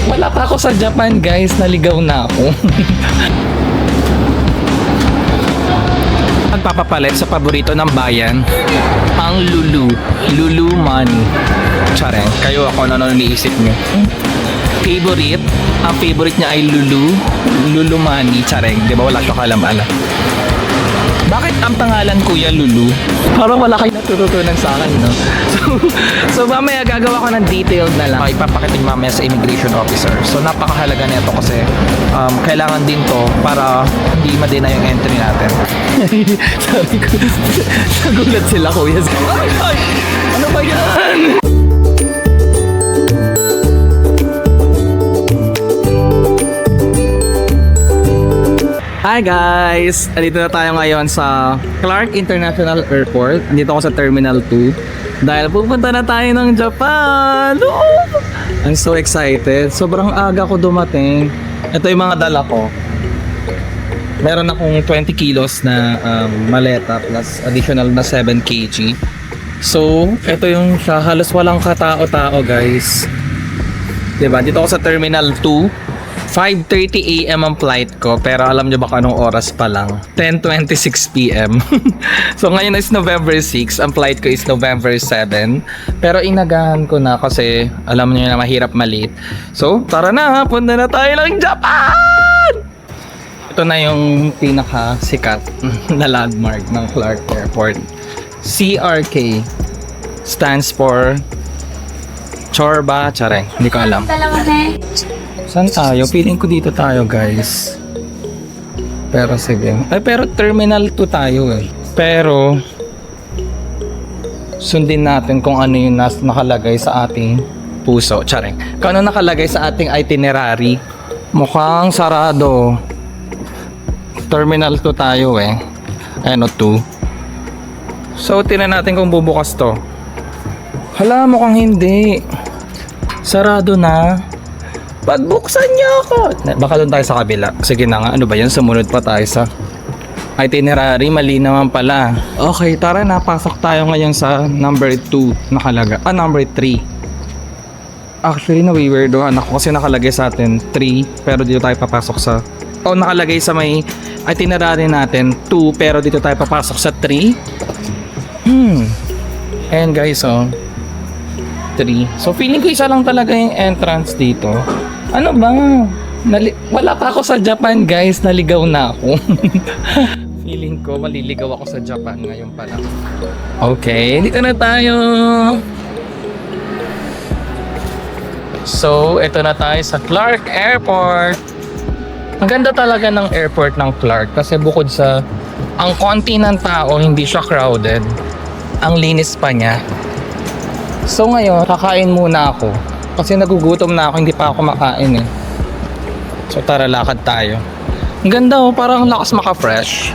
Wala pa ako sa Japan, guys. Naligaw na ako. Pagpapapalit sa paborito ng bayan, ang Lulu Money. Tsareng, kayo ako ano iniisip nyo? Favorite? Ang favorite niya ay Lulu Money. Tsareng, di ba wala siya kalam-alam? Bakit ang pangalan Kuya Lulu? Parang wala kayo natututunan sa akin, no? So mamaya gagawa ko ng detailed na lang. Ipapakitin mamaya sa immigration officer. So napakahalaga nito kasi kailangan din to para hindi madena yung entry natin. Sabi ko, nagulat sila kuya. Ay! Ano ba yan? Hi guys! Andito na tayo ngayon sa Clark International Airport. Andito ako sa Terminal 2 dahil pupunta na tayo ng Japan! I'm so excited. Sobrang aga ko dumating. Ito yung mga dala ko. Meron akong 20 kilos na maleta plus additional na 7 kg. So, ito yung siya. Halos walang katao-tao guys. Diba? Dito ako sa Terminal 2. 5:30 AM ang flight ko, pero alam nyo ba kung anong oras pa lang? 10:26 PM. So ngayon is November 6, ang flight ko is November 7. Pero inagahan ko na kasi alam nyo na mahirap malate. So tara na, punta na tayo ng Japan! Ito na yung pinaka sikat na landmark ng Clark Airport. CRK stands for Chorba Tsareng. Hindi ko alam. Saan tayo? Feeling ko dito tayo guys. Pero sige. Ay pero Terminal 2 tayo eh. Pero sundin natin kung ano yung nakalagay sa ating puso. Tsareng. Kung ano nakalagay sa ating itinerary. Mukhang sarado. Terminal 2 tayo eh. Ano 2. So tinan natin kung bubukas to. Hala mukhang hindi. Sarado na. Pagbuksan niyo ako. Baka doon tayo sa kabila. Sige na nga. Ano ba yan? Sumunod pa tayo sa itinerary. Mali naman pala. Okay, tara na. Pasok tayo ngayon sa number 2 nakalaga. Number 3. Actually, nawiweirdohan ako kasi nakalagay sa atin 3. Pero dito tayo papasok sa... nakalagay sa may itinerary natin 2. Pero dito tayo papasok sa 3. Ayan guys, 3. So, feeling ko isa lang talaga yung entrance dito. Ano ba? Wala pa ako sa Japan guys, naligaw na ako. Feeling ko maliligaw ako sa Japan ngayon pa lang. Okay, dito na tayo. So, ito na tayo sa Clark Airport. Ang ganda talaga ng airport ng Clark kasi bukod sa ang konti ng tao, hindi siya crowded. Ang linis pa niya. So ngayon, kakain muna ako. Kasi nagugutom na ako, hindi pa ako makain eh. So tara, lakad tayo. Ang ganda oh, parang lakas maka-fresh.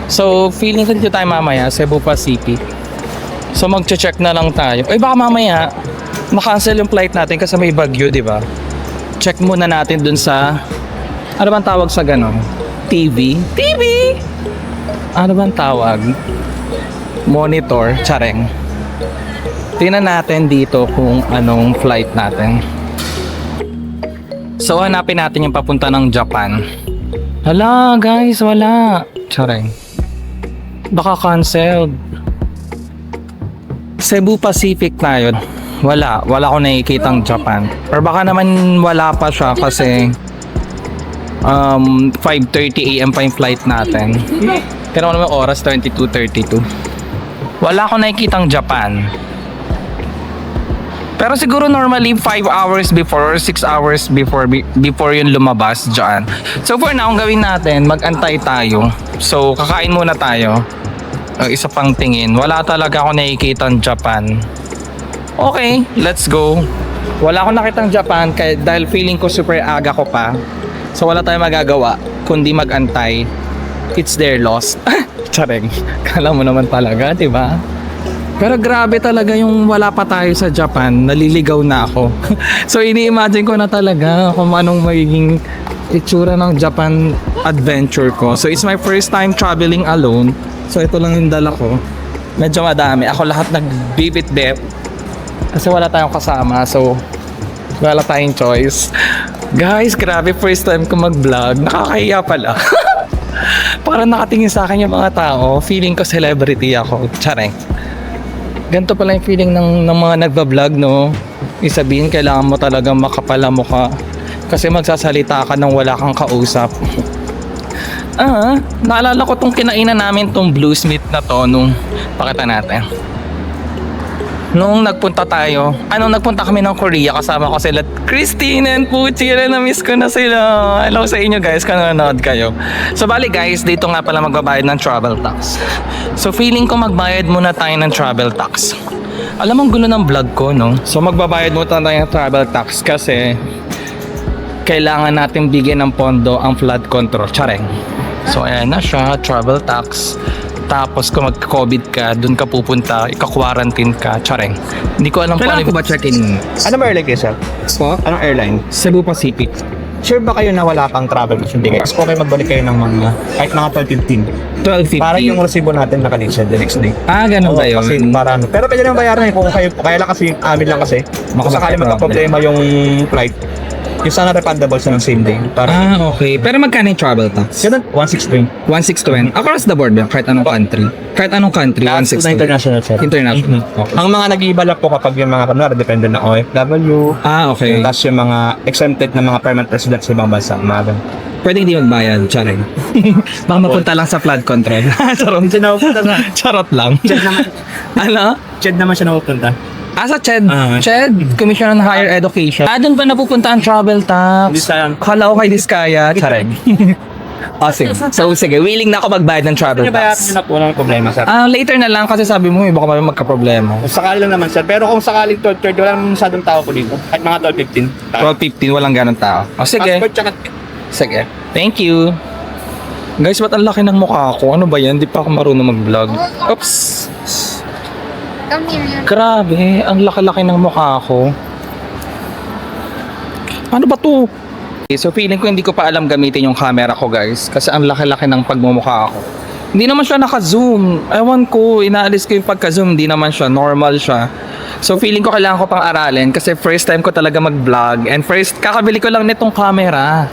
So feeling ko dito tayo mamaya, Cebu Pacific. So magche-check na lang tayo. Baka mamaya, ma-cancel yung flight natin kasi may bagyo, di ba? Check muna natin dun sa, ano bang tawag sa ganon? TV? Ano bang tawag? Monitor, tsareng. Tingnan natin dito kung anong flight natin. So hanapin natin yung papunta ng Japan. Hala guys, wala. Tsareng. Baka canceled. Cebu Pacific na yun. Wala ko nakikitang Japan. Or baka naman wala pa siya kasi 5:30 AM pa yung flight natin. Kaya naman yung oras 22:32. Wala ko nakikitang Japan. Pero siguro normally 5 hours before or 6 hours before yun lumabas dyan. So for now, ang gawin natin, mag-antay tayo. So kakain muna tayo. Isa pang tingin. Wala talaga ako nakikitang Japan. Okay, let's go. Wala akong nakitang Japan dahil feeling ko super aga ko pa. So wala tayong magagawa kundi mag-antay. It's their loss. Tsareng. Kala mo naman talaga, diba? Pero grabe talaga yung wala pa tayo sa Japan, naliligaw na ako. So ini-imagine ko na talaga kung anong magiging itsura ng Japan adventure ko. So it's my first time traveling alone. So ito lang yung dala ko. Medyo madami. Ako lahat nagbibit-bit. Kasi wala tayong kasama, so wala tayong choice. Guys, grabe, first time ko mag-vlog. Nakakahiya pala. Parang nakatingin sa akin yung mga tao. Feeling ko celebrity ako. Tsareng. Ganito pala yung feeling ng mga nagbablog, no? Isabihin, kailangan mo talagang makapala mukha. Kasi magsasalita ka nang wala kang kausap. Naalala ko tong kinainan namin tong Blue Smith na to nung pakita natin. Nung nagpunta kami ng Korea, kasama ko sila Christine and Puchi, na-miss ko na sila. Hello sa inyo guys, kung nanonood kayo. So bali guys, dito nga pala magbabayad ng travel tax. So feeling ko magbayad muna tayo ng travel tax. Alam mo ang gulo ng vlog ko, no? So magbabayad muna tayo ng travel tax kasi kailangan natin bigyan ng pondo ang flood control. Tsareng. So ayan na siya, travel tax. Tapos kung mag-COVID ka, dun ka pupunta, ika-quarantine ka, tsareng. Hindi ko alam kung ano ba check-in. Ano ba airline kayo, sir? Po? Anong airline? Cebu Pacific. Sure ba kayo na wala kang travel hindi kayo? Kasi okay magbalik kayo ng mga, kahit mga 12:15. 12.50. Para yung resibo natin nakanisya the next day. Ganun ba yun? Kasi para ano. Pero pwede naman bayaran kung kayo, kaya lang kasi, amin lang kasi, kung sakali magka-problema yung flight, yung sana refundable sa ng same day. Para, Okay. Pero magkano yung travel tax? yun, 160. 1,620. Across the board ba? Kahit anong country? Kahit anong country, Na 1,620. international, sir. International. Okay. Ang mga nag-iiba lang po kapag yung mga kanwari, depende na OFW, Okay. tapos yung mga exempted na mga permanent residents sa ibang bansa, mga ganun. Pwede hindi magbayad, tsareng. Baka mapunta lang sa flood control. Charot. Charot lang. Ano? Chad naman siya napupunta. Sa CHED. CHED, Commission on Higher Education. Doon ba napupunta ang travel tax? Hindi sayang. Kala ko kay Diskaya. Tsareng. Sige. So, sige. Willing na ako magbayad ng travel Bayaran nyo tax. na po ng problema, sir. Later na lang kasi sabi mo, baka may magka-problema. Kung sakali lang naman, sir. Pero kung sakaling 12:30, wala naman masyadong tao po dito. Kahit mga 12:15. 12.15, walang ganun tao. Sige. Passport tsaka Sige. Thank you. Guys, ba't ang laki ng mukha ko? Ano ba yan? Di pa ako marunong mag-vlog. Oops. Come here. Grabe, ang laki-laki ng mukha ko. Ano ba to? So feeling ko hindi ko pa alam gamitin yung camera ko guys. Kasi ang laki-laki ng pagmumukha ko. Hindi naman siya naka-zoom. Ewan ko, inaalis ko yung pagka-zoom. Hindi naman siya, normal siya. So feeling ko kailangan ko pang aralin. Kasi first time ko talaga mag-vlog. And kakabili ko lang nitong camera.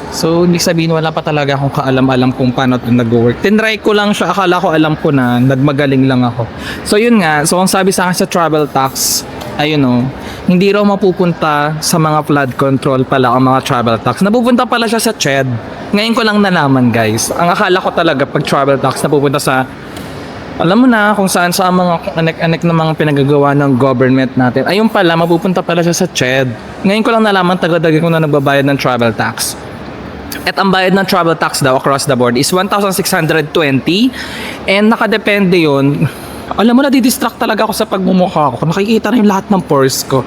So, hindi sabihin wala pa talaga akong kaalam-alam kung paano ito nag-work. Tinry ko lang siya, akala ko alam ko na, nagmagaling lang ako. So, yun nga. So, ang sabi sa akin sa travel tax, ayun o, hindi raw mapupunta sa mga flood control pala ang mga travel tax. Napupunta pala siya sa CHED. Ngayon ko lang nalaman, guys. Ang akala ko talaga pag travel tax, napupunta sa, alam mo na kung saan sa mga anek-anek na mga pinagagawa ng government natin. Ayun pala, mapupunta pala siya sa CHED. Ngayon ko lang nalaman, taga-daga ko na nagbabayad ng travel tax. At ang bayad ng travel tax daw across the board is 1,620 and nakadepende yun. Alam mo na, didistract talaga ako sa pagmumukha ko. Nakikita na yung lahat ng pores ko.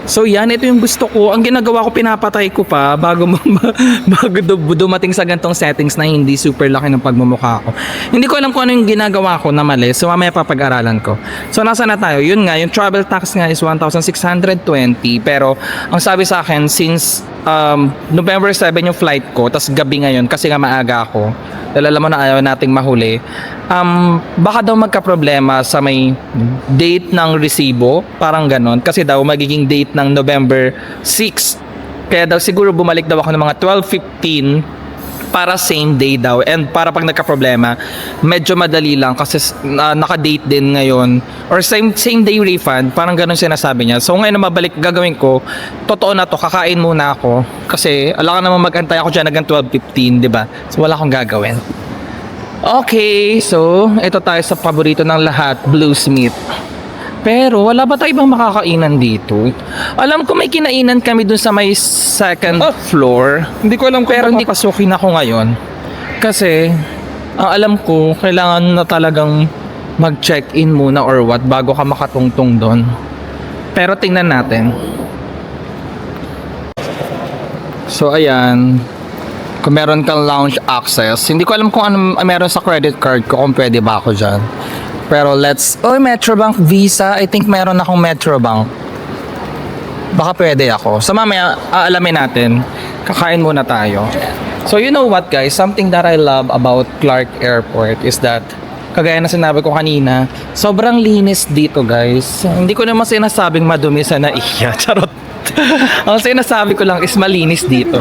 So yan, ito yung gusto ko. Ang ginagawa ko, pinapatay ko pa bago dumating sa gantong settings na hindi super laki ng pagmumukha ko. Hindi ko alam kung ano yung ginagawa ko na mali. So mamaya papag-aralan ko. So nasa na tayo? Yun nga, yung travel tax nga is 1,620. Pero ang sabi sa akin, since November 7 yung flight ko, tas gabi ngayon kasi nga maaga ako, dahil alam mo na ayaw nating mahuli, baka daw magka-problema sa may date ng resibo, parang ganon, kasi daw magiging date ng November 6, kaya daw siguro bumalik daw ako ng mga 12:15 para same day daw, and para pag nagka-problema medyo madali lang kasi naka-date din ngayon, or same day refund, parang ganon sinasabi niya. So ngayon na mabalik, gagawin ko, totoo na to, kakain muna ako kasi alam ka naman mag-antay ako dyan hanggang 12:15, diba? So wala akong gagawin. Okay, so ito tayo sa paborito ng lahat, Blue Smith. Pero wala ba tayo ibang makakainan dito? Alam ko may kinainan kami dun sa may second floor. Hindi ko alam, pero hindi pasukin ako ngayon. Kasi ang alam ko, kailangan na talagang mag-check-in muna or what bago ka makatungtong doon. Pero tingnan natin. So ayan, kung meron kang lounge access, hindi ko alam kung ano meron sa credit card ko, kung pwede ba ako dyan. Pero Metrobank Visa, I think meron akong Metrobank. Baka pwede ako. So mamaya, aalamin natin. Kakain muna tayo. So you know what guys, something that I love about Clark Airport is that kagaya na sinabi ko kanina, sobrang linis dito guys. Hindi ko naman sinasabing madumi sa naiya. Charot. Ang sinasabi ko lang is malinis dito.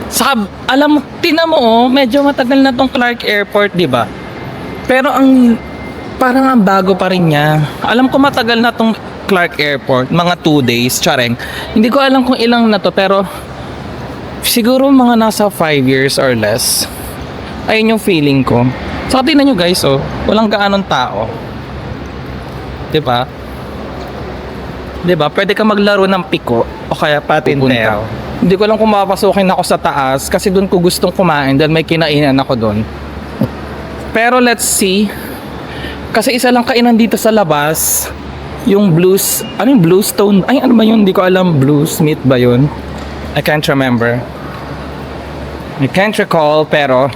Saka, alam mo, tingnan mo oh, medyo matagal na tong Clark Airport, di ba? Pero parang ang bago pa rin niya. Alam ko matagal na tong Clark Airport, mga 2 days, tsareng. Hindi ko alam kung ilang na to, pero siguro mga nasa 5 years or less. Ayun yung feeling ko. Saka tingnan nyo guys, oh, walang gaanong tao. Diba? Diba? Pwede ka maglaro ng piko o kaya patintero. Hindi ko lang kung mapapasukin ako sa taas kasi doon ko gustong kumain dahil may kinainan ako doon. Pero let's see. Kasi isa lang kainan dito sa labas. Yung blues, ano yung Bluestone? Ay, ano ba yun? Hindi ko alam. Blues meat ba yun? I can't remember. I can't recall, pero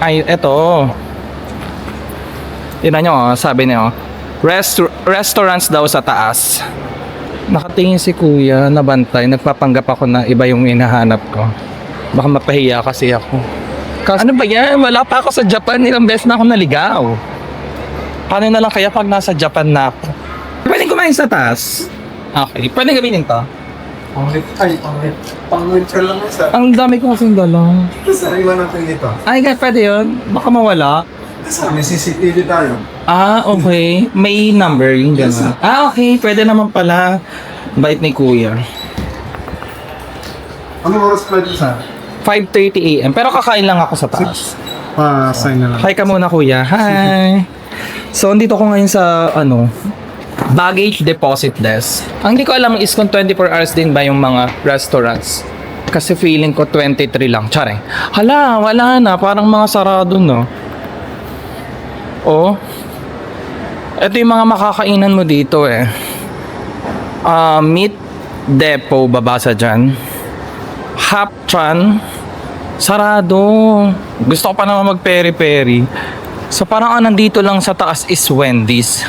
ay, eto. Tignan nyo, oh, sabi niyo, restaurants daw sa taas. Nakatingin si kuya, nabantay, nagpapanggap ako na iba yung hinahanap ko. Baka mapahiya kasi ako. Ano ba yan? Wala pa ako sa Japan, ilang beses na ako naligaw. Paano na lang kaya pag nasa Japan na ako? Pwede kumain sa taas? Okay, pwede gawin to? Pang-winter lang sa. Ang dami ko kasing dala. Sariwan natin dito. Ay, guys, pwede yun? Baka mawala. May CCTV tayo. Ah, okay. May number yung gano'n. Ah, okay. Pwede naman pala. Bait ni kuya. Anong oras flight sa? 5:30 AM. Pero kakain lang ako sa taas. Pa-sign na lang. Hi ka muna, kuya. Hi. So, andito ko ngayon sa, baggage deposit desk. Ang hindi ko alam is kung 24 hours din ba yung mga restaurants. Kasi feeling ko 23 lang. Tsare. Hala, wala na. Parang mga sarado, no? Oh. Ito yung mga makakainan mo dito, eh. Meat Depot, babasa dyan. Hapchan. Sarado. Gusto ko pa naman mag peri-peri. So parang nandito lang sa taas is Wendy's.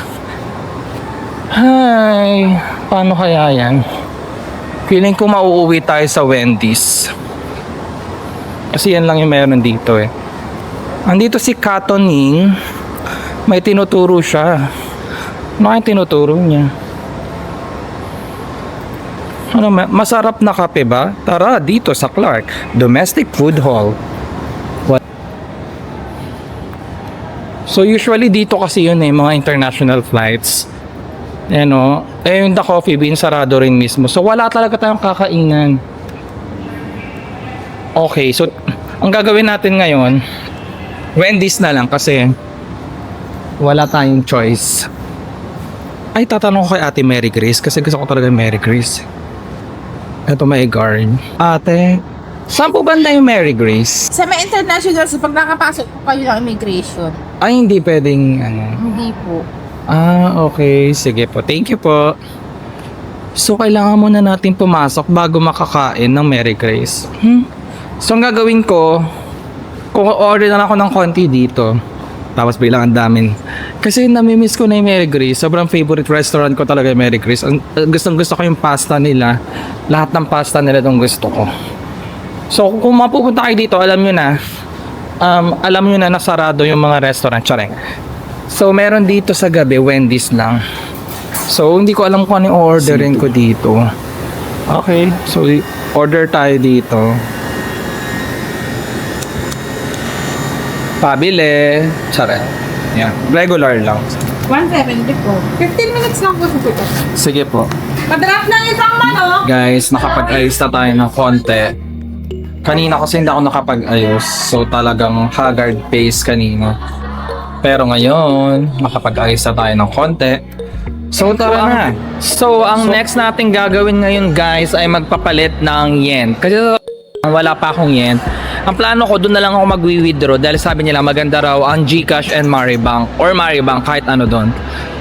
Hi. Paano kaya yan? Feeling ko mauuwi tayo sa Wendy's. Kasi yan lang yung meron dito eh. Andito si Katoning. May tinuturo siya. Ano kaya tinuturo niya? Ano, masarap na kape ba? Tara, dito sa Clark Domestic Food Hall. What? So usually dito kasi yun eh, mga international flights. Yung The Coffee Bean sarado rin mismo. So wala talaga tayong kakainan. Okay, so ang gagawin natin ngayon, Wendy's na lang kasi wala tayong choice. Ay, tatanong ko kay Ate Mary Grace kasi gusto ko talaga Mary Grace. Ito may guard. Ate, saan po banda yung Mary Grace? Sa may international, sa pag nakapasok po kayo ng immigration. Ay, hindi pwedeng Hindi po. Ah, okay. Sige po. Thank you po. So, kailangan muna natin pumasok bago makakain ng Mary Grace. So, ang gagawin ko, kung order na lang ako ng konti dito, tapos bilang ang damin. Kasi namimiss ko na yung Mary Grace. Sobrang favorite restaurant ko talaga yung Mary Grace. Gustong gusto ko yung pasta nila. Lahat ng pasta nila itong gusto ko. So, kung mapupunta kayo dito, alam nyo na nasarado yung mga restaurant. Tsareng. So, meron dito sa gabi, Wendy's lang. So, hindi ko alam kung ano yung orderin ko dito. Okay. So, order tayo dito. Pabili. Tsare. Yan. Regular lang. 170 po. 15 minutes lang po sa ito. Sige po. Padrap lang isang manok. Guys, nakapag-ayos na tayo ng konti. Kanina kasi hindi ako nakapag-ayos. So, talagang haggard face kanina. Pero ngayon, nakapag-ayos na tayo ng konti. So, tara na. So, ang next nating gagawin ngayon, guys, ay magpapalit ng yen. Kasi wala pa akong yen. Ang plano ko, doon na lang ako mag-withdraw dahil sabi nila maganda raw ang GCash and Maribank or Maribank, kahit ano doon.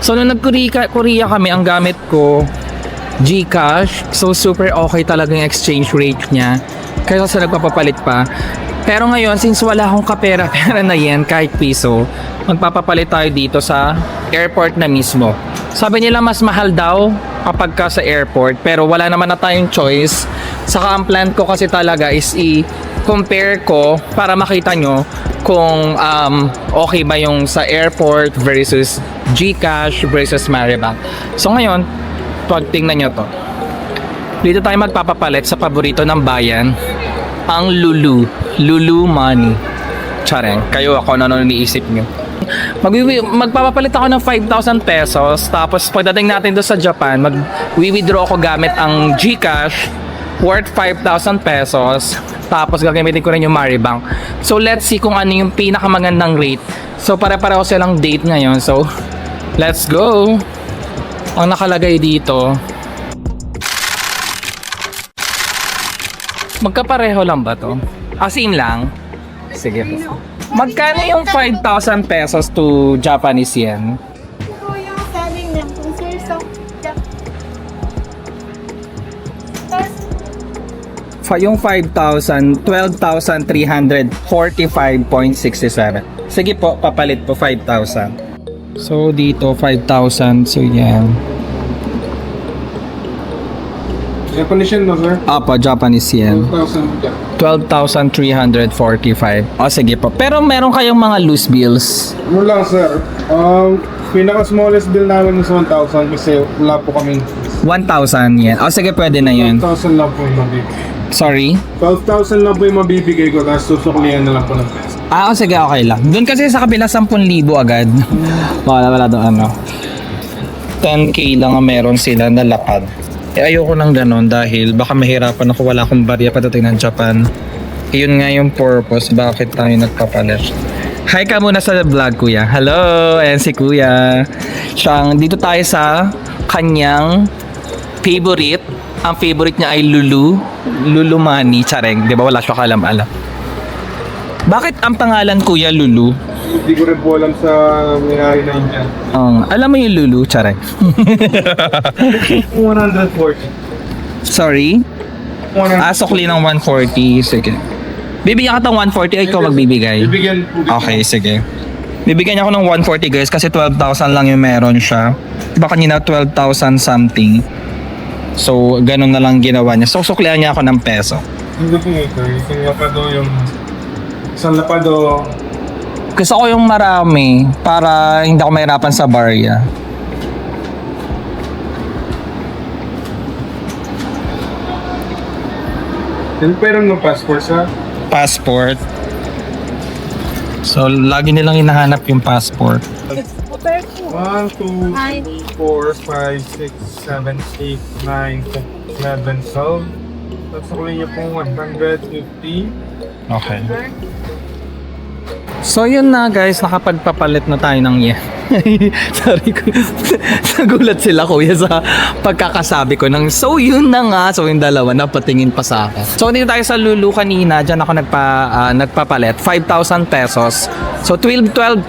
So, nung nag-Korea kami, ang gamit ko, GCash. So, super okay talaga yung exchange rate niya. Kaya sa nagpapapalit pa. Pero ngayon, since wala akong kapera-pera na yen, kahit piso, magpapapalit tayo dito sa airport na mismo. Sabi nila mas mahal daw kapag ka sa airport, pero wala naman na tayong choice. Saka ang plan ko kasi talaga is compare ko para makita nyo kung okay ba yung sa airport versus GCash versus Maribank. So ngayon, pag tingnan nyo to, dito tayo magpapapalit sa paborito ng bayan, ang Lulu Money. Chareng, kayo ako ano iniisip nyo. Magpapapalit ako ng 5,000 pesos, tapos pagdating natin doon sa Japan, mag-withdraw ako gamit ang GCash worth 5,000 pesos, tapos gagamitin ko rin yung Maribank. So let's see kung ano yung pinakamagandang rate. So pare-pareho silang date ngayon, so let's go. Ang nakalagay dito, magkapareho lang ba to? As in lang? Sige po. Magkano yung 5,000 pesos to Japanese yen? Ito yung selling niya kung sir sa Yung 5,000, 12,345.67. Sige po, papalit po 5,000. So dito 5,000, so yan. Japanese yan, no, sir? Apa, Japanese yen. 12,000. 12,345. O sige po. Pero meron kayong mga loose bills. Ano lang, sir? Pinaka-smallest bill namin is 1,000 kasi wala po kaming 1,000 yen. O sige, pwede na yun. 12,000 lang po yung mabibigay. Sorry? 12,000 lang po yung mabibigay ko tapos susuklihan na lang po ng peso. O sige, okay lang. Doon kasi sa kabila 10,000 agad. Wala doon ano. 10k lang ang meron sila na lapad. Ayoko nang ganon dahil baka mahirapan ako, wala akong barya patating ng Japan. Yun nga yung purpose bakit tayo nagpapalit. Hi ka muna sa vlog, kuya. Hello, ayan si kuya. Dito tayo sa kanyang favorite. Ang favorite niya ay Lulu Money. Chareng, di ba wala siya kalam-alam. Bakit ang pangalan kuya Lulu? Hindi ko rin po alam sa may-ari na yun dyan. Alam mo yung Lulu, Chareng? 140. Sorry? Sukli ng 140. Sige. Bibigyan ka ng 140 o ikaw magbibigay? Bibigyan po. Okay, sige. Bibigyan niya ako ng 140 guys kasi 12,000 lang yung meron siya. Diba kanina 12,000 something. So, ganun na lang ginawa niya. So, suklihan niya ako ng peso. Hindi po ito. Isang lapado yung... Isang lapado... Gusto ko yung marami para hindi ako mahirapan sa barya. Yan pero ng passport sa... Passport. So, lagi nilang hinahanap yung passport. 1, 2, 4, 5, 6, 7, 8, 9, 10, 11, 12. Tapos ulit niyo po 150. Okay. So yun na guys, nakapagpapalit na tayo ng yen. Sorry ko. Nagulat sila kuya sa pagkakasabi ko ng so yun na nga. So yung dalawa napatingin pa sa akin. So dito tayo sa Lulu kanina, dyan ako nagpapalit 5,000 pesos. So 12,000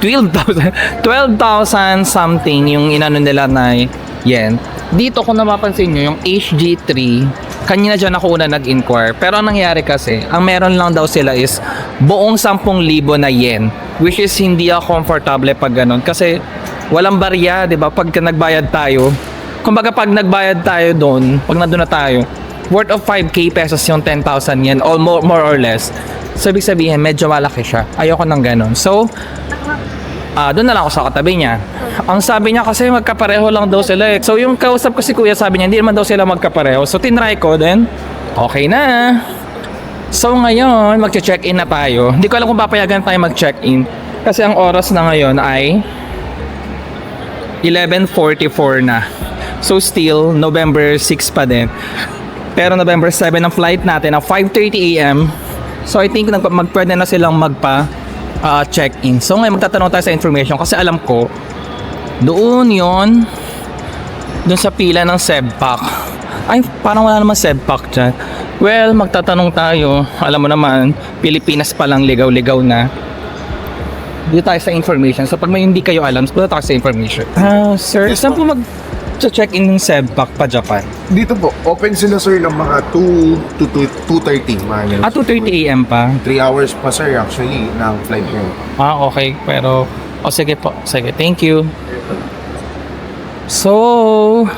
something yung inano nila na yen. Dito kung napapansin nyo yung HG3, kanina dyan ako una nag-inquire. Pero ang nangyari kasi, ang meron lang daw sila is buong 10,000 na yen. Which is hindi ako comfortable pag ganun. Kasi walang barya, di ba? Pag nagbayad tayo, kumbaga pag nagbayad tayo doon, pag nandun na tayo, worth of 5k pesos yung 10,000 yen, or more or less. So ibig sabihin, medyo malaki siya. Ayoko ng ganun. So, doon na lang ako sa katabi niya. Ang sabi niya kasi magkapareho lang daw sila eh. So yung kausap ko si kuya, sabi niya hindi naman daw sila magkapareho. So tinry ko din. Okay na. So ngayon, magche-check-in na tayo. Hindi ko alam kung papayagan tayo mag-check-in. Kasi ang oras na ngayon ay 11:44 na. So still, November 6 pa din. Pero November 7 ang flight natin na 5:30 AM. So I think pwede na silang check-in. So ngayon magtatanong tayo sa information kasi alam ko doon sa pila ng Sebpak. Ay, parang wala naman Sebpak dyan. Well, magtatanong tayo. Alam mo naman, Pilipinas pa lang ligaw-ligaw na. Dito tayo sa information. So pag may hindi kayo alam, punta tayo sa information. Sir, saan po mag-check-in ng Sebpak pa Japan? Dito po, open sila sir ng mga 2 to 2:30. 2:30 AM pa? 3 hours pa sir actually ng flight nyo. Okay. Pero, sige po. Sige, thank you. So,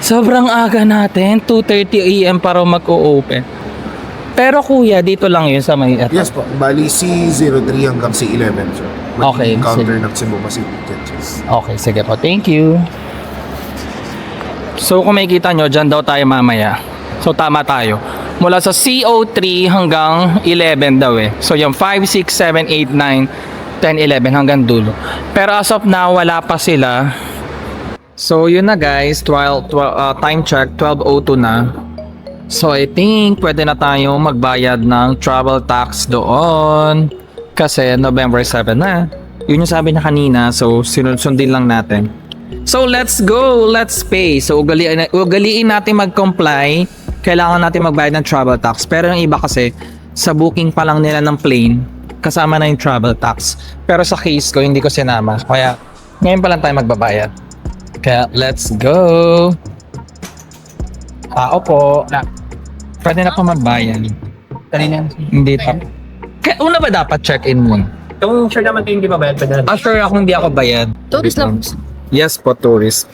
sobrang aga natin. 2:30 AM para mag-o-open. Pero kuya, dito lang yun sa may eto. Yes po. Bali, C03 hanggang C11, sir. Okay, Counter sige. ng Cebu Pacific Kitchens. Okay, sige po. Thank you. So kung makikita nyo, dyan daw tayo mamaya. So tama tayo. Mula sa CO3 hanggang 11 daw eh. So yung 5, 6, 7, 8, 9, 10, 11 hanggang dulo. Pero as of now, wala pa sila. So yun na guys, time check, 12:02 na. So I think pwede na tayo magbayad ng travel tax doon. Kasi November 7 na. Yun yung sabi niya kanina, so sundin lang natin. So let's go, let's pay. So ugaliin natin mag-comply. Kailangan natin magbayad ng travel tax. Pero yung iba kasi, sa booking pa lang nila ng plane, kasama na yung travel tax. Pero sa case ko, hindi ko sinama. Kaya ngayon pa lang tayo magbabayad. Kaya let's go. Opo. Pwede na pa magbayad. Hindi pa. Kaya una ba dapat check-in mo? Kung sure naman kayo hindi mabayad, pwede na. Sure ako hindi ako bayad. Tourist lang. Yes po, tourist.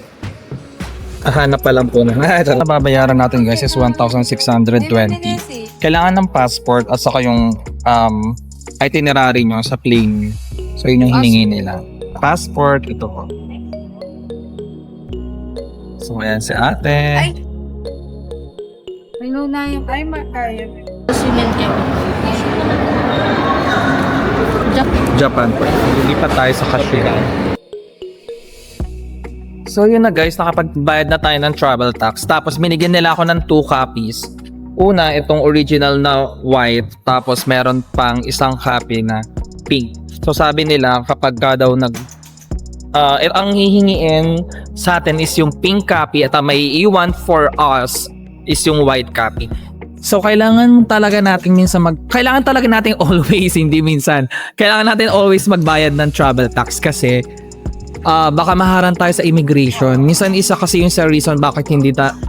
Hanap pa lang po na. Nababayaran natin guys is 1,620. Kailangan ng passport at saka yung itinerary nyo sa plane. So yun yung hiningi nila. Passport, ito po. So ayan si ate. Ay. Ay, no na yung... Ay, makaya. Simen kayo. Japan po. Hindi pa tayo sa cashier. So yun na guys, nakapagbayad na tayo ng travel tax. Tapos binigyan nila ako ng 2 copies. Una, itong original na white. Tapos meron pang isang copy na pink. So sabi nila kapag ka daw ang hihingiin sa atin is yung pink copy at ang may iwan for us is yung white copy. So kailangan talaga natin kailangan talaga natin always, hindi minsan. Kailangan natin always magbayad ng travel tax kasi baka maharan tayo sa immigration. Minsan isa kasi yung sa reason bakit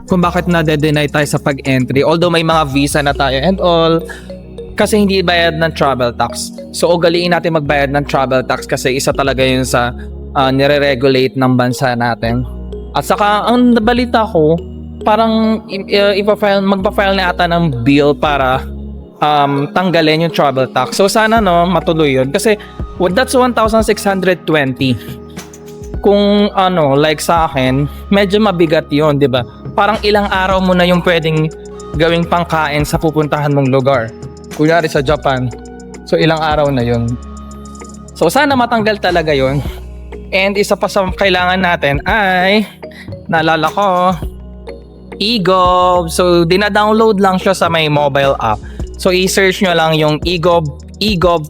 kung bakit na-deny tayo sa pag-entry. Although may mga visa na tayo and all, kasi hindi bayad ng travel tax. So ugaliin natin magbayad ng travel tax kasi isa talaga yun sa nire-regulate ng bansa natin. At saka ang nabalita ko, parang magpa-file na ata ng bill para tanggalin yung travel tax. So sana matuloy yun kasi that's 1,620. Kung like sa akin, medyo mabigat yun, di ba? Parang ilang araw mo na yung pwedeng gawing pangkain sa pupuntahan mong lugar. Kunyari sa Japan. So ilang araw na yun. So sana matanggal talaga yun. And isa pa sa kailangan natin ay, naalala ko, eGov. So dina-download lang siya sa may mobile app. So i-search nyo lang yung eGov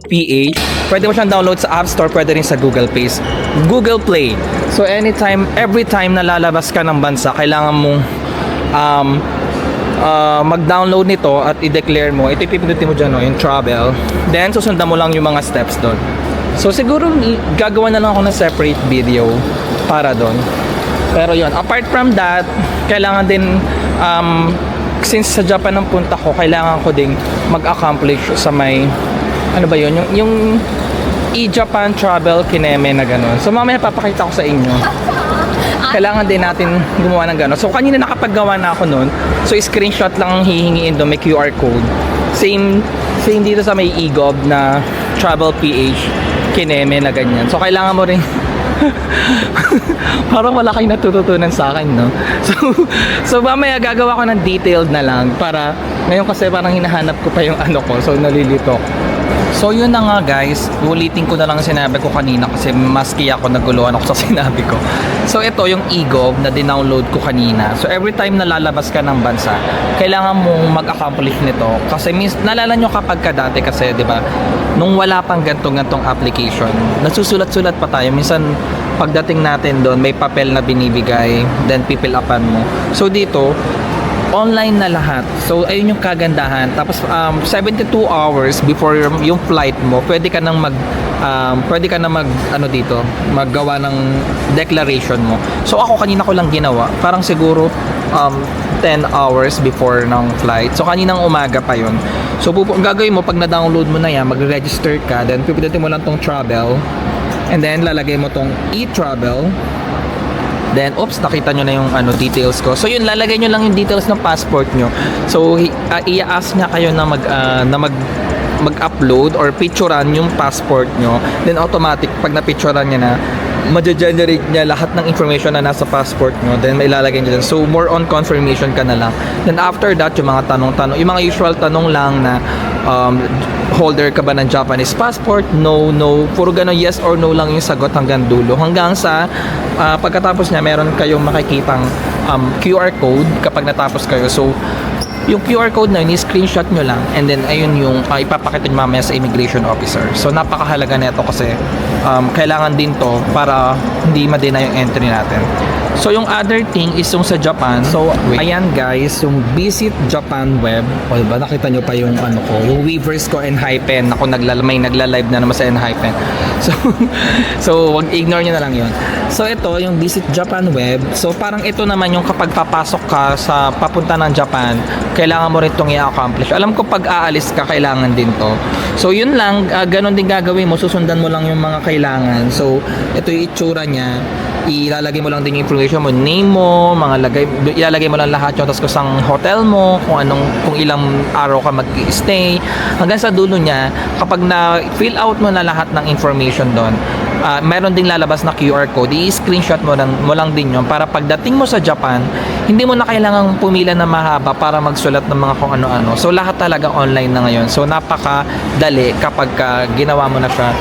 PH. Pwede mo siyang download sa App Store, pwede rin sa Google Play. So every time na lalabas ka ng bansa, kailangan mong mag-download nito at i-declare mo. Ito ipipindutin mo dyan, yung travel. Then susundan mo lang yung mga steps doon. So siguro gagawa na lang ako ng separate video para doon. Pero yun, apart from that, kailangan din since sa Japan ang punta ko, kailangan ko ding mag-accomplish sa may yung e-Japan travel kineme na gano'n. So mamaya papakita ko sa inyo. Kailangan din natin gumawa ng gano'n. So kanina nakapaggawa na ako nun. So screenshot lang ang hihingiin doon, may QR code. Same dito sa may eGov na travel PH kineme na ganyan. So kailangan mo rin parang wala kayong natututunan sa akin, no? So mamaya gagawa ko ng detailed na lang para ngayon kasi parang hinahanap ko pa yung so nalilito. So yun na nga guys, ulitin ko na lang sinabi ko kanina kasi maski ako naguluhan ako sa sinabi ko. So ito yung eGov na dinownload ko kanina. So every time na lalabas ka ng bansa, kailangan mong mag-accomplish nito. Kasi nalala nyo kapag ka dati kasi, di ba, nung wala pang gantong application, nasusulat-sulat pa tayo. Minsan pagdating natin doon, may papel na binibigay, then pipilapan mo. So dito, online na lahat. So ayun yung kagandahan. Tapos 72 hours before yung flight mo, pwede ka nang maggawa ng declaration mo. So ako kanina ko lang ginawa. Parang siguro 10 hours before ng flight. So kaninang umaga pa yun. So ang gagawin mo pag na-download mo na yan, mag-register ka, then pipindutin mo lang tong travel. And then lalagay mo tong e-travel. Then, oops, nakita nyo na yung details ko. So, yun, lalagay nyo lang yung details ng passport nyo. So, i-ask niya kayo na mag-upload or picturean yung passport nyo. Then, automatic, pag na-picturean niya na, ma-generate niya lahat ng information na nasa passport nyo. Then, may ilalagay niya dyan. So, more on confirmation ka na lang. Then, after that, yung mga tanong-tanong, yung mga usual tanong lang na, holder ka ba ng Japanese passport? No, no. Puro ganun, yes or no lang yung sagot hanggang dulo. Hanggang sa, pagkatapos niya, meron kayong makikitang QR code kapag natapos kayo. So, yung QR code na yun, screenshot nyo lang, and then ayun yung ipapakita nyo mamaya sa immigration officer. So napakahalaga nito kasi kailangan din to para hindi ma-deny yung entry natin. So yung other thing is yung sa Japan. So ayan guys, yung Visit Japan web. O diba, nakita nyo pa yung yung Weavers ko Enhypen. Ako may nagla-live na naman sa Enhypen. So wag ignore nyo na lang yun. So ito yung Visit Japan web. So parang ito naman yung kapag papasok ka sa papunta ng Japan, kailangan mo rin itong i-accomplish. Alam ko pag aalis ka, kailangan din to. So yun lang, ganun din gagawin mo. Susundan mo lang yung mga kailangan. So ito yung itsura niya. Ilalagay mo lang din yung information mo, name mo, ilalagay mo lang lahat yung, tapos kusang hotel mo, kung ilang araw ka mag-stay, hanggang sa dulo niya, kapag na-fill out mo na lahat ng information doon, meron ding lalabas na QR code, i-screenshot mo lang din yun para pagdating mo sa Japan, hindi mo na kailangang pumila na mahaba para magsulat ng mga kung ano-ano. So lahat talaga online na ngayon. So napakadali kapag ginawa mo na siya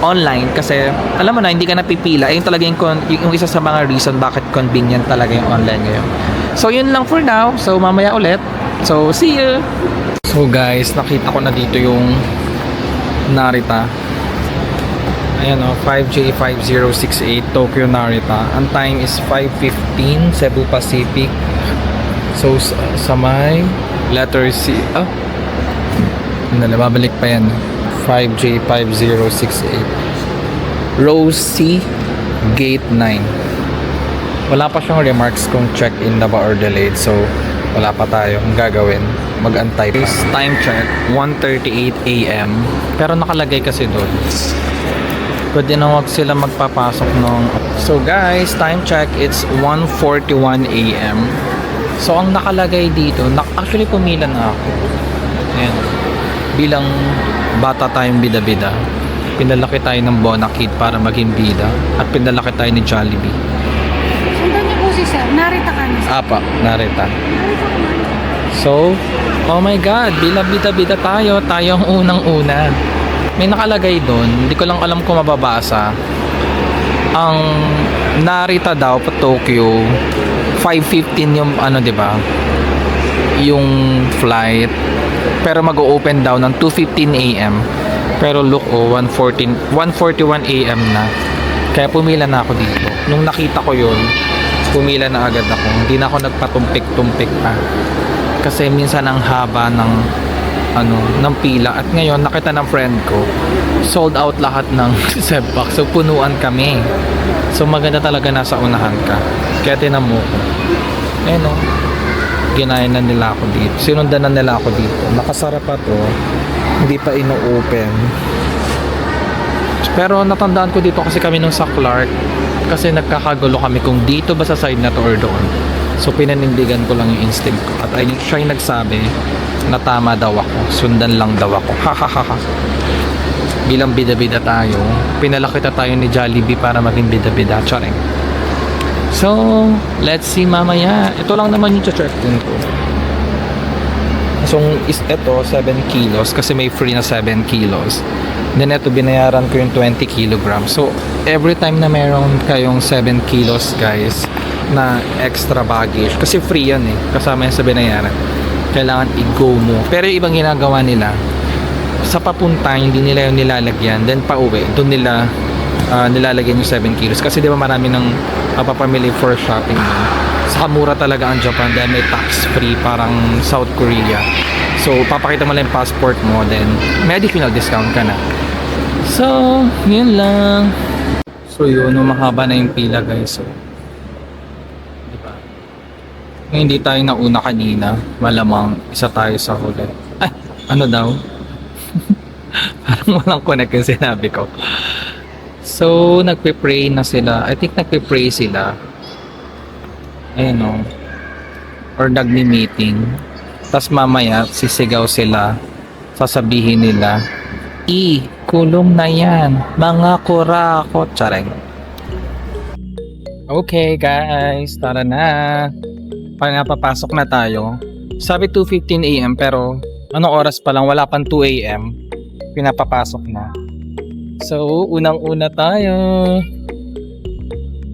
online kasi alam mo na hindi ka napipila. Yung talaga yung isa sa mga reason bakit convenient talaga yung online ngayon. So yun lang for now. So mamaya ulit. So see you. So guys, nakita ko na dito yung Narita. Ayan o, 5J5068 Tokyo Narita. Ang time is 5:15 Cebu Pacific. So sa may letter C. Babalik pa yan. 5J5068 Rose C Gate 9. Wala pa siyang remarks kung check-in na ba or delayed. So wala pa tayong gagawin. Mag-antay pa. Time check 1:38 AM. Pero nakalagay kasi doon, pwede na wag sila magpapasok ng. So guys, time check, it's 1:41 AM. So ang nakalagay dito, actually pumila na ako. Ayan. Bilang bata tayong bida-bida, pinalaki tayo ng Bonakid para maging bida, at pinalaki tayo ni Jollibee. Sundan niyo po si Sir. Narita ka na. Apa, Narita. So, oh my God, bilang bida-bida tayo ang unang-una. May nakalagay doon, hindi ko lang alam kung mababasa. Ang Narita daw pa Tokyo, 5:15 yung di ba? Yung flight. Pero mag-o-open daw ng 2:15 AM. Pero look, 1:41 AM na. Kaya pumila na ako dito. Nung nakita ko yun, pumila na agad ako. Hindi na ako nagpatumpik-tumpik pa. Kasi minsan ang haba ng pila. At ngayon, nakita ng friend ko, sold out lahat ng setback. So, punuan kami. So, maganda talaga nasa unahan ka. Kaya tinan mo ko. Ginaya na nila ako dito. Sinundan na nila ako dito. Nakasara pa to. Hindi pa ino-open. Pero natandaan ko dito kasi kami nung sa Clark. Kasi nagkakagulo kami kung dito ba sa side na to or doon. So, pinanindigan ko lang yung instinct ko. At siya yung nagsabi na tama daw ako. Sundan lang daw ako. Ha. Bilang bida-bida tayo, pinalakita tayo ni Jollibee para maging bida-bida. Charing. So, let's see mamaya. Ito lang naman yung check-in ko. So, ito 7 kilos kasi may free na 7 kilos. Then ito binayaran ko yung 20 kilograms. So, every time na meron kayong 7 kilos guys na extra baggage, kasi free yan kasama yan sa binayaran, kailangan i-go mo. Pero yung ibang ginagawa nila, sa papunta hindi nila yung nilalagyan, then pa uwi doon nila nilalagyan yung 7 kilos kasi di ba marami ng papamili for shopping saka mura talaga ang Japan dahil may tax free parang South Korea. So papakita mo lang yung passport mo, then may additional discount ka na. So yun lang. So yun, mahaba na yung pila guys. So diba, hindi tayo nauna kanina, malamang isa tayo sa huli. Ay, ano daw? Parang walang connect yung sinabi ko. So, nagpe-pray na sila. I think nagpe-pray sila. Ayun o. Or nagmi-meeting. Tas mamaya, sisigaw sila. Sasabihin nila, kulong na yan. Mga kurakot. Tsareng. Okay guys, tara na. Papasok na tayo. Sabi 2:15 AM pero anong oras pa lang? Wala pang 2 AM. Pinapapasok na. So, unang-una tayo.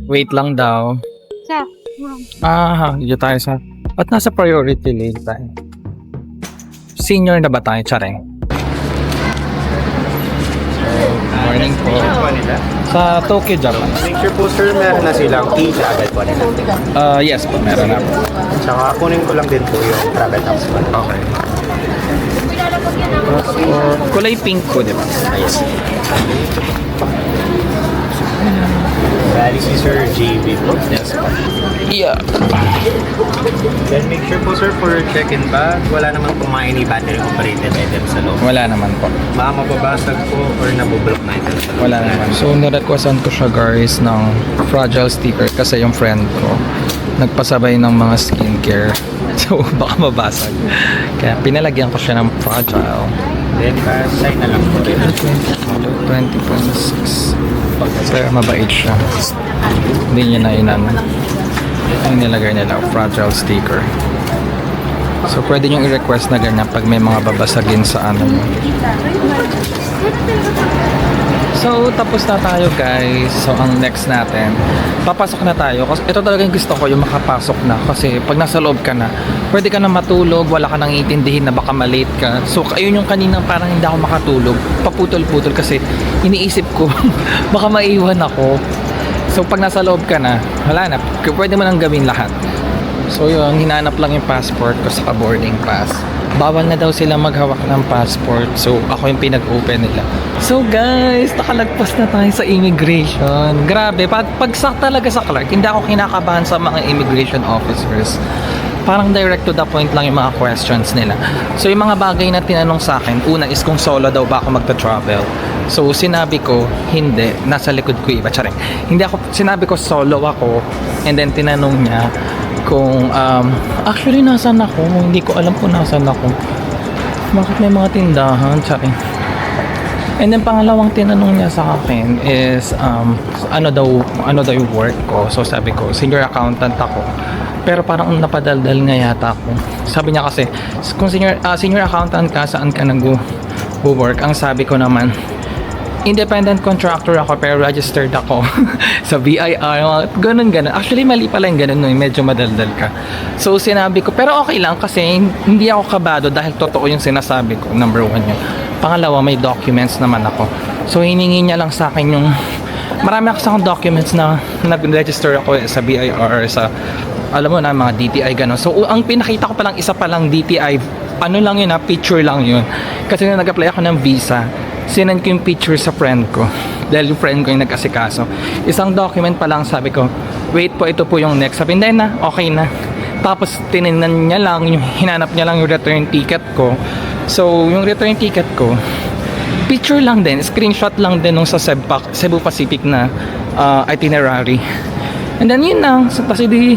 Wait lang daw. Sa, Dito tayo sa... At nasa priority lane tayo. Senior na ba tayo? Tsareng. Morning po. Sa Tokyo, Japan. Make sure po sir, meron na silang travel po nila. Yes po, meron na po. Tsaka kunin ko lang din po yung travel tax po. Okay. Kulay pink po, di ba? Yes. Bali si Sir JB po. Yes po. Yeah. Then make sure po sir for check-in bag, wala naman po mga any battery operated item sa loob. Wala naman po. Baka mababasag po or nabublock na item sa loob. Wala naman. So, nirequestan ko siya guys ng fragile sticker kasi yung friend ko nagpasabay ng mga skincare. So, baka mabasag. Kaya pinalagyan ko siya ng fragile. Then sign na lang po. 20.6. Pero mabait siya. Hindi niya na yung nilagay nila, fragile sticker. So, pwede nyo i-request na ganyan pag may mga babasagin sa ano nyo. So, tapos na tayo guys. So, ang next natin, papasok na tayo. Kasi ito talaga yung gusto ko, yung makapasok na. Kasi pag nasa loob ka na, pwede ka na matulog, wala ka nang iintindihin na baka malate ka. So, ayun yung kaninang parang hindi ako makatulog. Paputol-putol kasi iniisip ko, baka maiwan ako. So, pag nasa loob ka na, wala na. Pwede mo nang gawin lahat. So, yun, hinanap lang yung passport ko sa boarding pass. Bawal na daw sila maghawak ng passport. So, ako yung pinag-open nila. So, guys, nakalagpas na tayo sa immigration. Grabe, pagsak talaga sa Clark, hindi ako kinakabahan sa mga immigration officers. Parang direct to the point lang yung mga questions nila. So, yung mga bagay na tinanong sa akin, una is kung solo daw ba ako magta-travel. So, sinabi ko, hindi. Nasa likod ko iba. Charing. Sinabi ko solo ako. And then, tinanong niya kung, actually, nasan ako? Hindi ko alam kung nasan ako. Bakit may mga tindahan? Charing. And then, pangalawang tinanong niya sa akin is, ano daw yung work ko? So, sabi ko, senior accountant ako. Pero parang napadaldal nga yata ako. Sabi niya kasi, kung senior accountant ka, saan ka nag-work? Ang sabi ko naman, independent contractor ako pero registered ako sa BIR, ganun. Actually, mali pala yung ganun, no? Medyo madaldal ka. So, sinabi ko, pero okay lang kasi hindi ako kabado dahil totoo yung sinasabi ko, number one yun. Pangalawa, may documents naman ako. So, hiningi niya lang sa akin yung, marami ako sa documents na nag-register ako sa BIR, sa, alam mo na, mga DTI, gano'n. So, ang pinakita ko palang, isa palang DTI, ano lang yun picture lang yun. Kasi na nag-apply ako ng visa, sinend ko yung picture sa friend ko dahil yung friend ko yung nag-asikaso. Isang document pa lang, sabi ko, wait po, ito po yung next. Sabi, hindi na, okay na. Tapos tinignan niya lang, hinanap niya lang yung return ticket ko. So, yung return ticket ko, picture lang din, screenshot lang din nung sa Cebu Pacific na itinerary. And then yun lang, so, sabi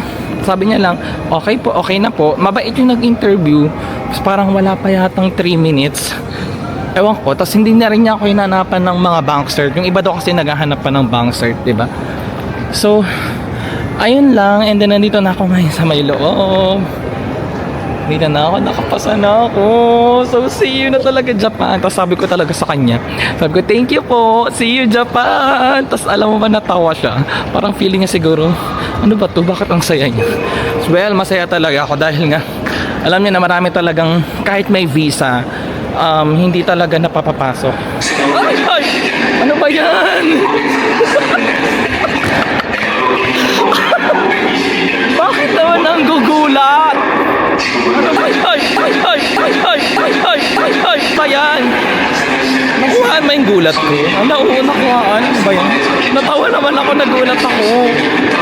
niya lang, okay po, okay na po. Mabait yung nag-interview, parang wala pa yatang 3 minutes. Ewan ko, tapos hindi na rin niya ako hinanapan ng mga bank cert. Yung iba daw kasi naghahanap pa ng bank cert, diba? So, ayun lang. And then nandito na ako ngayon sa may loob. Dito na ako, nakapasa na ako. So, see you na talaga, Japan. Tapos sabi ko talaga sa kanya, sabi ko, thank you po. See you, Japan. Tapos alam mo ba, natawa siya. Parang feeling niya siguro, ano ba to? Bakit ang saya niya? Well, masaya talaga ako dahil nga, alam niya na marami talagang, kahit may visa, hindi talaga napapapasok. Ay! Ano ba yan? Bakit naman ang gugulat? Ano ba yan? Ay! Ba yan? Nakuhaan ba yung gulat ko? Nakuhaan? Ano ba yan? Natawa naman ako, nagulat ako.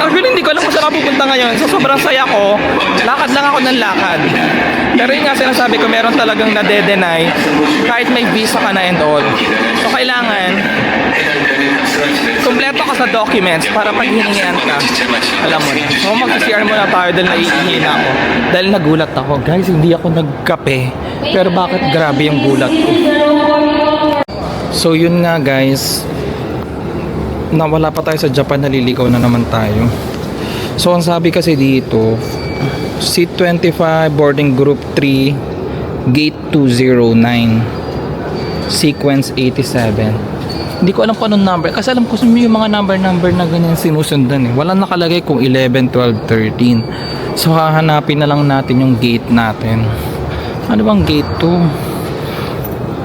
Actually, hindi ko alam kung saan ako pupunta ngayon. So, sobrang saya ko. Lakad lang ako ng lakad. Pero yun nga sinasabi ko, meron talagang nade-deny kahit may visa ka na and all. So, kailangan kumpleto ka sa documents para pag hiningian ka, alam mo na. So, mag-CR muna tayo dahil naiihi na ako. Dahil nagulat ako. Guys, hindi ako nagkape. Pero bakit grabe yung gulat ko? So, yun nga guys. Nawala pa tayo sa Japan, naliligaw na naman tayo. So, ang sabi kasi dito, Seat 25, boarding group 3, gate 209, sequence 87. Hindi ko alam kung anong number. Kasi alam ko yung mga number na ganyan sinusundan eh. Walang nakalagay kung 11, 12, 13. So hahanapin na lang natin yung gate natin. Ano bang gate to?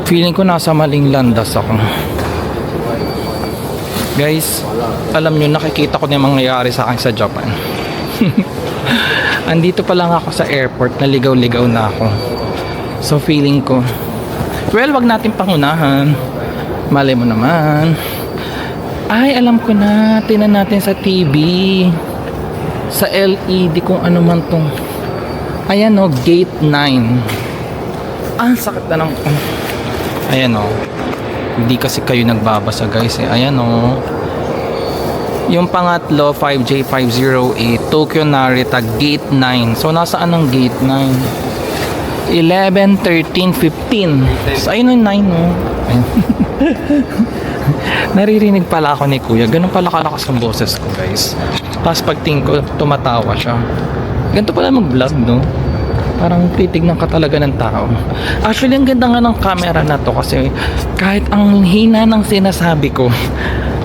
Feeling ko nasa maling landas ako. Guys, alam nyo, nakikita ko na yung mangyayari sa akin sa Japan. Andito pa lang ako sa airport, naligaw-ligaw na ako. So feeling ko, well, wag natin pangunahan. Malay mo naman. Ay, alam ko na. Tingnan natin sa TV. Sa LED kung ano man tong. Ayan o, gate 9. Ah, sakit na ng. Ayan o. Hindi kasi kayo nagbabasa guys eh. Ayan o. Yung pangatlo, 5J508, Tokyo Narita, gate 9. So, nasaan ang gate 9? 11, 13, 15. So, ayun yung 9 o. Naririnig pala ako ni kuya. Ganun pala kalakas ang boses ko guys. Tapos pagtingin ko, tumatawa siya. Ganito pala mag-vlog, no? Parang titignan ka talaga ng tao. Actually, ang ganda nga ng camera na to kasi kahit ang hina ng sinasabi ko,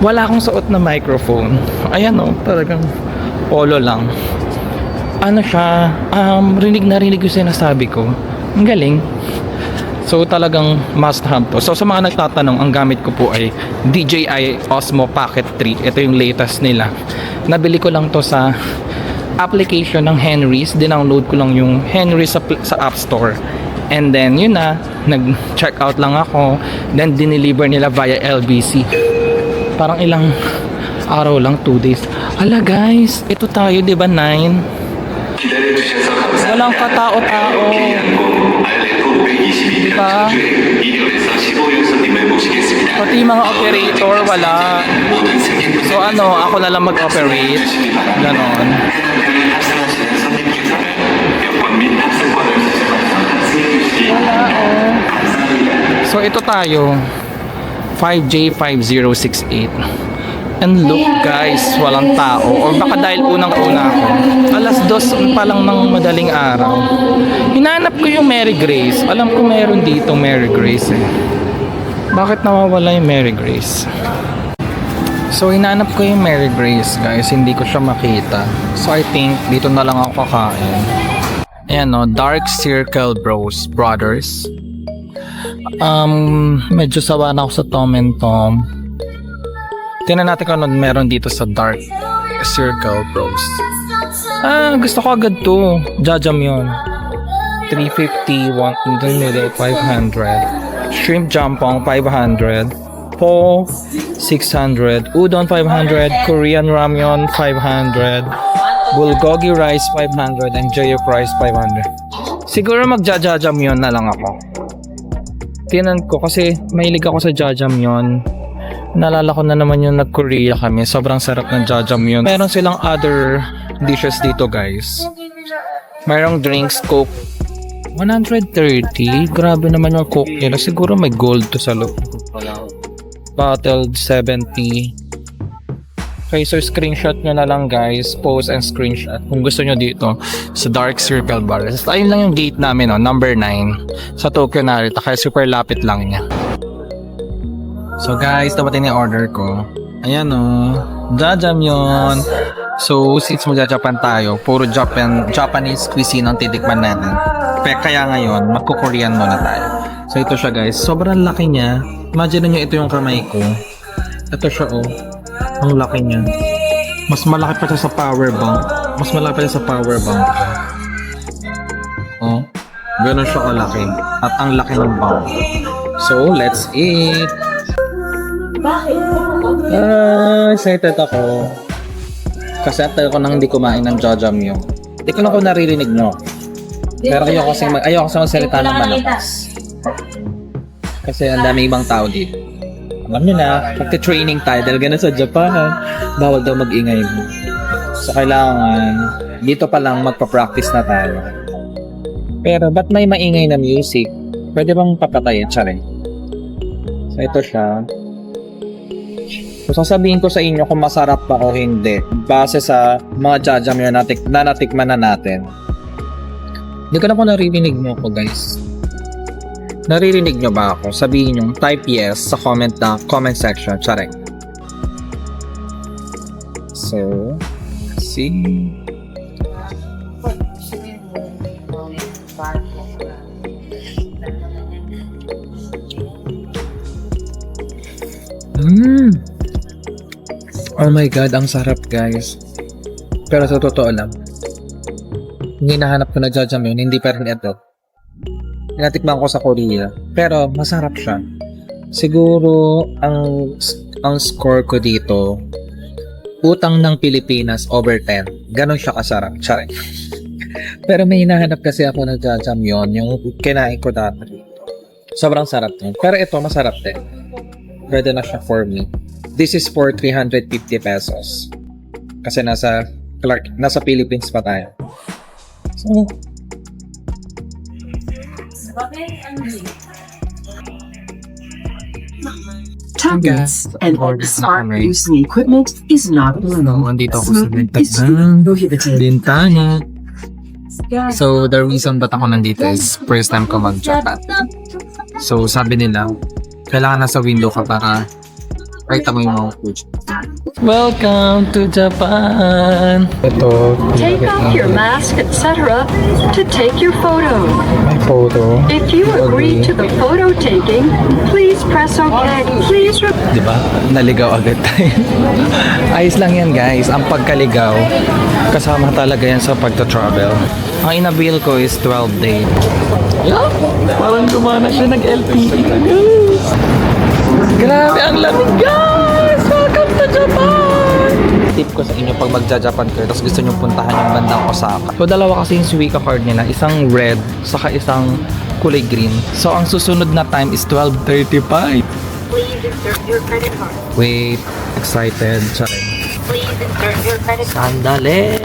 wala akong suot na microphone. Ayan o, talagang polo lang. Ano siya, rinig na rinig yung sinasabi ko. Ang galing. So talagang must have to. So sa mga nagtatanong, ang gamit ko po ay DJI Osmo Pocket 3. Ito yung latest nila. Nabili ko lang to sa application ng Henry's. Dinownload ko lang yung Henry's sa App Store. And then yun na, nag-check out lang ako. Then dineliver nila via LBC. Parang ilang araw lang, 2 days. Hala guys, ito tayo, di ba 9? Walang katao-tao. Diba? Pati mga operator, wala. So ano, ako na lang mag-operate. Ganon. Wala oh. So ito tayo. 5J5068. And look guys, walang tao. Or baka dahil unang-una ako. 2:00 pa lang ng madaling araw. Hinanap ko yung Mary Grace. Alam ko meron dito Mary Grace eh. Bakit nawawala yung Mary Grace? So hinanap ko yung Mary Grace guys. Hindi ko siya makita. So I think dito na lang ako kakain. Ayan no, Dark Circle Brothers. Medyo sawa na ako sa Tom and Tom. Tingnan natin kung ano meron dito sa Dark Circle Bros. Gusto ko agad to. Jajangmyeon 350, 500. Shrimp Jampong 500. Po 600. Udon 500. Korean Ramyeon 500. Bulgogi Rice 500. And Jayok Rice 500. Siguro mag-jajangmyeon na lang ako. Tingnan ko kasi mahilig ako sa jajangmyeon. Naalala ko na naman yung nag-Korea kami. Sobrang sarap ng jajangmyeon. Meron silang other dishes dito guys. Mayroong drinks, Coke 130. Grabe naman yung Coke nila. Siguro may gold to sa loob. Bottled 70. Okay, so screenshot nyo na lang guys. Post and screenshot kung gusto nyo dito sa Dark Circle Bar. Ayun lang yung gate namin, no? Number 9 sa Tokyo Narita. Kaya super lapit lang niya. So guys, dapat yung order ko. Ayan o, jajangmyeon. So since magja-Japan tayo, puro Japanese cuisine ang titikman natin. Kaya ngayon, magko-Korean muna tayo. So ito siya guys, sobrang laki niya. Imagine nyo ito yung kamay ko. Ito siya oh, ang laki niya. Mas malaki pa siya sa power bank. Mas malaki pa siya sa power bank. Oh, ganun siya kalaki. At ang laki ng bank. So let's eat. Excited ako. Kasi at ko nang hindi kumain ng jajamyeon. Hindi ko lang kung naririnig nyo. Pero ayoko kasi magsalita ng malakas. Kasi ang dami ibang tao dito. Alam nyo na, magte-training tayo dahil ganun sa Japan. Bawal daw mag-ingay mo. So kailangan, dito pa lang magpa-practice na tayo. Pero ba't may maingay na music? Pwede bang papatayin? Tsare. So ito siya. So sasabihin ko sa inyo kung masarap pa o hindi base sa mga jajamyeon na natikman na natin. Hindi ko na po naririnig nyo ako, guys. Naririnig nyo ba ako? Sabihin nyo, type yes sa comment section. Tsare. So, see. Oh my god, ang sarap, guys. Pero sa totoo lang, hindi nahanap ko na jajamyeon, hindi pa rin ito. Natikman ko sa Korea, pero masarap siya. Siguro, ang score ko dito, utang ng Pilipinas over 10. Ganon siya kasarap. Tsare. Pero may hinahanap kasi ako na jajamyeon, yung kinain ko dati. Sobrang sarap din. Pero ito, masarap din. Pwede na siya for me. This is for 350 pesos. Kasi nasa Philippines pa tayo. So, Tablets and smart using equipment is not illegal. Nandito ako sa Smoking is prohibited. Bintana. So, the reason ba't ako nandito is first time ko mag-Japan. So, sabi nila, kailangan nasa window ka para right mo yung mga food. Welcome to Japan! Ito. Take off your mask, etc. to take your photo. May photo. If you agree to the photo taking, please press OK. Please Diba? Naligaw agad tayo. Ayos lang yan, guys. Ang pagkaligaw, kasama talaga yan sa pagta-travel. Ang inabil ko is 12 days. Yeah, parang gumana siya nag-LPE na, guys. Grabe, ang lamig, guys! Welcome to Japan! Tip ko sa inyo pag magja-Japan kayo tapos gusto nyo puntahan yung bandang Osaka. So, dalawa kasi yung Suica card nila. Isang red, saka isang kulay green. So, ang susunod na time is 12:35. Please insert your credit card. Wait, excited. Sorry. Please insert your credit card. Sandali!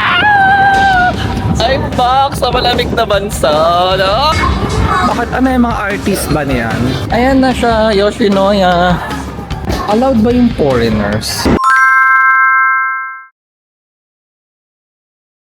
I'm back sa malamig na bansa. No? Bakit ano yung mga artist ba niyan? Ayan na siya, Yoshinoya. Allowed ba yung foreigners?